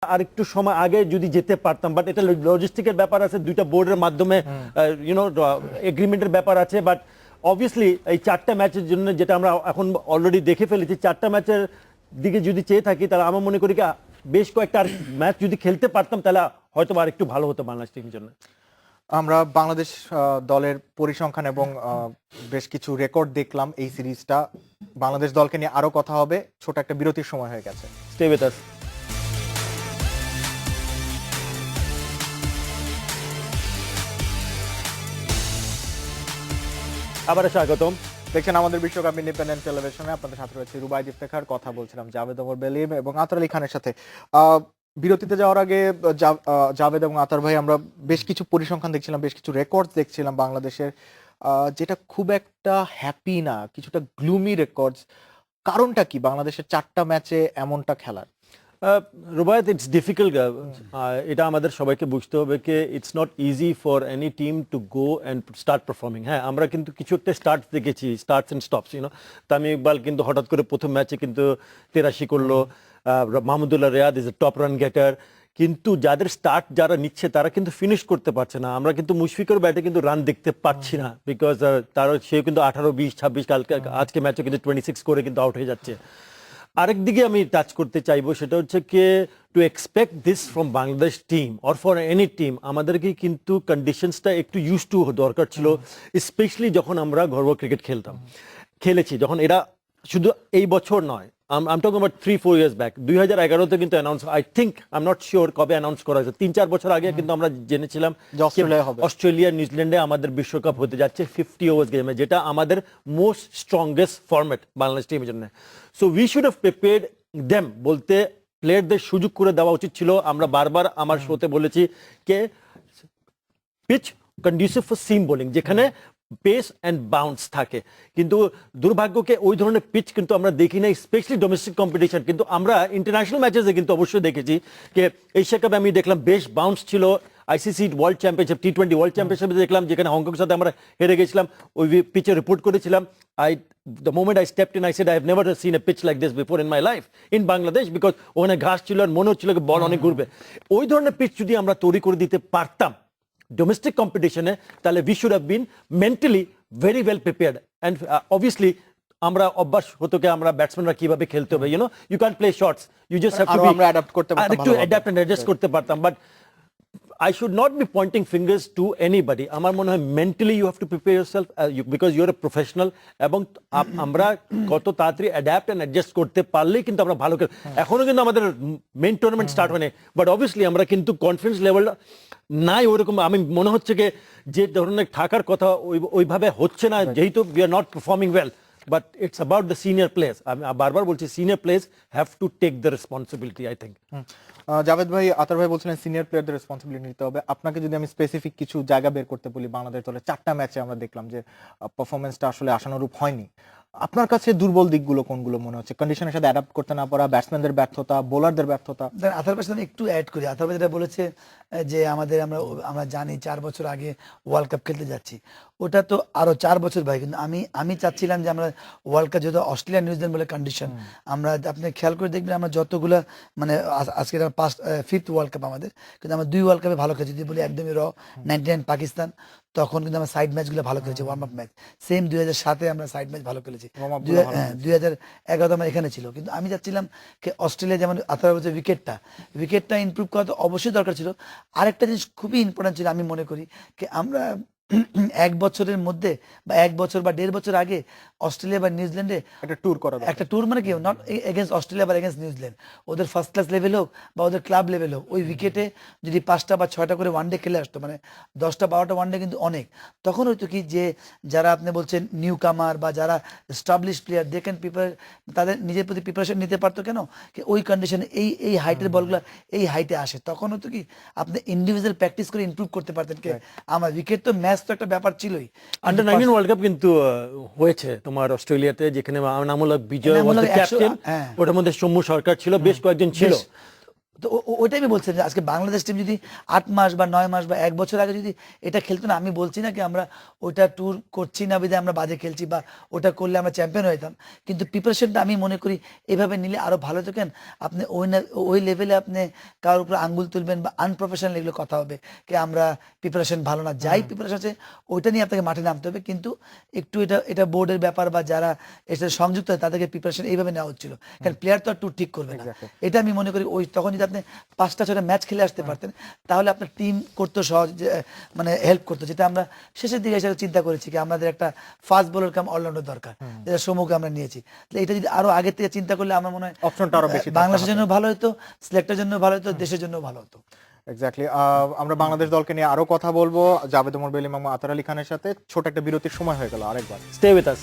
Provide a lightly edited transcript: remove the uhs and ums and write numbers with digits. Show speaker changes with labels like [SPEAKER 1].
[SPEAKER 1] আর একটু সময় আগে যদি যেতে পারতাম, বাট এটা লজিস্টিকের ব্যাপার আছে, দুইটা বোর্ডের মাধ্যমে ইউনো এগ্রিমেন্টের ব্যাপার আছে। বাট অবভিয়াসলি এই 4টা ম্যাচের জন্য যেটা আমরা এখন অলরেডি দেখে ফেলেছি, 4টা ম্যাচের দিকে যদি চেয়ে থাকি তাহলে আমার মনে করি বেশ কয়েকটা ম্যাচ যদি খেলতে পারতাম তাহলে হয়তো আর একটু ভালো হতো বাংলাদেশ টিমের জন্য।
[SPEAKER 2] আমরা বাংলাদেশ দলের পরিসংখ্যান এবং বেশ কিছু রেকর্ড দেখলাম এই সিরিজটা। বাংলাদেশ দলকে নিয়ে আরো কথা হবে, ছোট একটা বিরতির সময় হয়ে গেছে।
[SPEAKER 1] Stay with us. আবার স্বাগতম।
[SPEAKER 2] দেখছেন আমাদের বিশ্বকাপ ইন্ডিপেন্ডেন্ট টেলিভিশনে, আপনাদের সাথে রয়েছে রুবাইদ ইফতেখার। কথা বলছিলাম জাভেদ ওমর বেলিম এবং আতর আলী খানের সাথে। বিরতিতে যাওয়ার আগে জাভেদ এবং আতর ভাই, আমরা বেশ কিছু পরিসংখ্যান দেখছিলাম, বেশ কিছু রেকর্ড দেখছিলাম বাংলাদেশের, যেটা খুব একটা হ্যাপি না, কিছুটা গ্লুমি রেকর্ডস। কারণটা কি বাংলাদেশের 4টা ম্যাচে এমনটা খেলার?
[SPEAKER 1] Rubayet, it's difficult. এটা আমাদের সবাইকে বুঝতে হবে কি it's not easy for any team to go and start performing. হ্যাঁ, আমরা কিন্তু কিছু একটা স্টার্ট দেখেছি, starts and stops, Tamim Iqbal কিন্তু হঠাৎ করে প্রথম ম্যাচে কিন্তু 83 করলো। Mahmudullah Riyad is a top run getter, কিন্তু যাদের স্টার্ট যারা নিচ্ছে তারা কিন্তু ফিনিশ করতে পারছে না। আমরা কিন্তু মুশফিকের ব্যাটে কিন্তু রান দেখতে পাচ্ছি না, বিকজ সেও কিন্তু 18, 20, 26, কালকে আজকে ম্যাচে কিন্তু 26 করে কিন্তু আউট হয়ে যাচ্ছে। আরেক দিকে আমি টাচ করতে চাইবো, সেটা হচ্ছে কি two expect this from Bangladesh team or for any team, আমাদেরকে কিন্তু কন্ডিশনসটা একটু ইউজ টু দরকার ছিল, স্পেশালি যখন আমরা ঘরোয়া ক্রিকেট খেলেছি, যখন এরা শুধু এই বছর নয়, I'm talking about 3-4 years back. 2011-তে কিন্তু announce, I think, I am not sure কবে অ্যানাউন্স করা হয়েছে, 3-4 বছর আগে কিন্তু আমরা জেনেছিলাম অস্ট্রেলিয়া নিউজিল্যান্ডে আমাদের বিশ্বকাপ হতে যাচ্ছে 50 ওভার্স গেমে, যেটা আমাদের মোস্ট স্ট্রংগেস্ট ফরম্যাট বাংলাদেশ টিমের জন্য। So we should have prepared them, বলতে প্লেয়ারদের সুযোগ করে দেওয়া উচিত ছিল। আমরা বারবার আমার শোতে বলেছি কে pitch conducive for seam bowling, যেখানে পেস অ্যান্ড বাউন্স থাকে, কিন্তু দুর্ভাগ্যকে ওই ধরনের পিচ কিন্তু আমরা দেখি না, স্পেশালি ডোমেস্টিক কম্পিটিশন। কিন্তু আমরা ইন্টারন্যাশনাল ম্যাচেসে কিন্তু অবশ্যই দেখেছি যে এশিয়া কাপে আমি দেখলাম বেশ বাউন্স ছিল, ICC world championship, T20 world চ্যাম্পিয়নশিপে দেখলাম যেখানে হংকংয়ের সাথে আমরা হেরে গেছিলাম, ওই পিচে রিপোর্ট করেছিলাম। The moment I stepped in, I said I have never seen a pitch like this before in my life in Bangladesh, because ওখানে ঘাস ছিল আর মনে হচ্ছিল বল অনেক ঘুরবে। ওই ধরনের পিচ যদি আমরা তৈরি করে দিতে পারতাম ডোমেস্টিক কম্পিটিশনে, তাহলে we should have been mentally very well prepared. And obviously আমরা অভ্যাস হতো কি আমরা ব্যাটসম্যানরা কিভাবে খেলতে হবে, you can play shots, you just have to be,
[SPEAKER 2] আমরা অ্যাডাপ্ট করতে পারতাম,
[SPEAKER 1] একটু অ্যাডাপ্ট এন্ড অ্যাডজাস্ট করতে পারতাম। But I should not be pointing fingers to anybody. আমার মনে হয় mentally you have to prepare yourself because you're a professional, এবং আমরা কত তাড়াতাড়ি অ্যাডাপ্ট এন্ড অ্যাডজাস্ট করতে পারলেই কিন্তু আমরা ভালো খেল। এখনো কিন্তু আমাদের মেইন টুর্নামেন্ট স্টার্ট হয়নি, বাট অবভিয়াসলি আমরা কিন্তু কনফিডেন্স লেভেল নাই ওরকম। আমি মনে হচ্ছে কি যে ধরনের থাকার কথা ওইভাবে হচ্ছে না, যেহেতু we are not performing well. But it's about the senior players. আমি বারবার বলছি senior players have to take the responsibility, I think.
[SPEAKER 2] Javed ভাই, আতর ভাই বলছিলেন সিনিয়র প্লেয়ারদের রেসপন্সিবিলিটি নিতে হবে। আপনাকে যদি আমি স্পেসিফিক কিছু জায়গা বের করতে বলি, বাংলাদেশ দলের 4টা ম্যাচে আমরা দেখলাম যে পারফরমেন্সটা আসলে আশানুরূপ হয়নি। আপনার কাছে দুর্বল দিকগুলো কোনগুলো মনে হচ্ছে? কন্ডিশনের সাথে অ্যাডাপ্ট করতে না পারা, ব্যাটসম্যানদের ব্যর্থতা, বোলারদের ব্যর্থতা।
[SPEAKER 3] আথার ভাই সাথে একটু অ্যাড করি। আথার ভাই যেটা বলেছে যে আমরা জানি 4 বছর আগে ওয়ার্ল্ড কাপ খেলতে যাচ্ছি, ওটা তো আরো 4 বছর ভাই। কিন্তু আমি চাচ্ছিলাম যে আমরা ওয়ার্ল্ড কাপ, যেহেতু অস্ট্রেলিয়া নিউজিল্যান্ড বলে কন্ডিশন, আমরা আপনি খেয়াল করে দেখবেন আমরা যতগুলো মানে আজকে 5th ওয়ার্ল্ড কাপ আমাদের, কিন্তু আমরা 2 ওয়ার্ল্ড কাপে ভালো খেলেছি। যদি বলি একদমই 99 পাকিস্তান, তখন কিন্তু আমরা সাইড ম্যাচগুলো ভালো খেলেছি, ওয়ার্ম আপ ম্যাচ। সেম 2007-এ আমরা সাইড ম্যাচ ভালো খেলেছি, 2011 আমরা এখানে ছিল। কিন্তু আমি চাচ্ছিলাম যে অস্ট্রেলিয়া যেমন আঠারো বছর উইকেটটা ইমপ্রুভ করা তো অবশ্যই দরকার ছিল। আরেকটা জিনিস খুবই ইম্পর্টেন্ট ছিল, আমি মনে করি যে আমরা 1 বছরের মধ্যে বা 1 বছর বা 1.5 বছর আগে অস্ট্রেলিয়া বা নিউজিল্যান্ডে একটা ট্যুর মানে কি, নট এগেন্স্ট অস্ট্রেলিয়া বা এগেন্স্ট নিউজিল্যান্ড, ওদের ফার্স্ট ক্লাস লেভেল হোক বা ওদের ক্লাব লেভেল হোক, ওই উইকেটে যদি 5টা বা 6টা করে ওয়ানডে খেলে আসতো, মানে 10টা 12টা ওয়ানডে কিন্তু অনেক। তখন হয়তো কি যে যারা আপনি বলছেন নিউ কামার বা যারা establish player, they can prepare, তাদের নিজের প্রতি প্রিপারেশন নিতে পারতো। কেন কি ওই কন্ডিশনে এই হাইটের বলগুলো এই হাইটে আসে, তখন হতো কি আপনি ইন্ডিভিজুয়াল প্র্যাকটিস করে ইমপ্রুভ করতে পারতেন। কে আমার উইকেট তো ম্যাচ তো একটা ব্যাপার ছিলই।
[SPEAKER 1] আন্ডার 19 ওয়ার্ল্ড কাপ কিন্তু হয়েছে তোমার অস্ট্রেলিয়াতে, যেখানে নামুলক বিজয় ওয়াজ দ্য ক্যাপ্টেন, ওটার মধ্যে সৌম্য সরকার ছিল, বেশ কয়েকজন ছিল।
[SPEAKER 3] তো ওইটাই আমি বলছিলাম যে আজকে বাংলাদেশ টিম যদি 8 মাস বা 9 মাস বা 1 বছর আগে যদি এটা খেলতো না, আমি বলছি না কি আমরা ওটা ট্যুর করছি না বিধায় আমরা বাজে খেলছি বা ওটা করলে আমরা চ্যাম্পিয়ন হইতাম, কিন্তু প্রিপারেশনটা আমি মনে করি এভাবে নিলে আরো ভালো হতো। কেন আপনি ওই লেভেলে আপনি কারোর উপর আঙ্গুল তুলবেন বা আনপ্রফেশনাল এগুলো কথা হবে কি আমরা প্রিপারেশন ভালো না, যাই প্রিপারেশন আছে ওইটা নিয়ে আপনাকে মাঠে নামতে হবে, কিন্তু একটু এটা বোর্ডের ব্যাপার বা যারা এর সাথে সংযুক্ত হয় তাদেরকে প্রিপারেশন এইভাবে নেওয়া হচ্ছিল, কারণ প্লেয়ার তো আর ট্যুর ঠিক করবে না।
[SPEAKER 2] Exactly.
[SPEAKER 3] এটা আমি মনে করি ওই তখন যদি আপনি 5টা 6টা ম্যাচ খেলে আসতে পারতেন তাহলে আপনার টিম করতো সহজ, মানে হেল্প করতো, যেটা আমরা শেষের দিকে হিসাবে চিন্তা করেছি কি আমাদের একটা ফাস্ট বোলার কাম অলরাউন্ডার দরকার, যেটা সমুখে আমরা নিয়েছি। তাহলে এটা যদি আরো আগে থেকে চিন্তা করলে আমার মনে হয়
[SPEAKER 2] অপশনটা আরো বেশি থাকতো
[SPEAKER 3] বাংলাদেশের
[SPEAKER 2] হাতে।
[SPEAKER 3] জন্য ভালো হতো, সিলেক্টের জন্য ভালো হতো, দেশের জন্য ভালো হতো।
[SPEAKER 2] এক্স্যাক্টলি। আমরা বাংলাদেশ দলকে নিয়ে আরো কথা বলবো জাভেদ ওমর বেলিম এবং আতার আলী খানের সাথে। ছোট একটা বিরতির সময় হয়ে গেল, আরেকবার
[SPEAKER 1] Stay with us.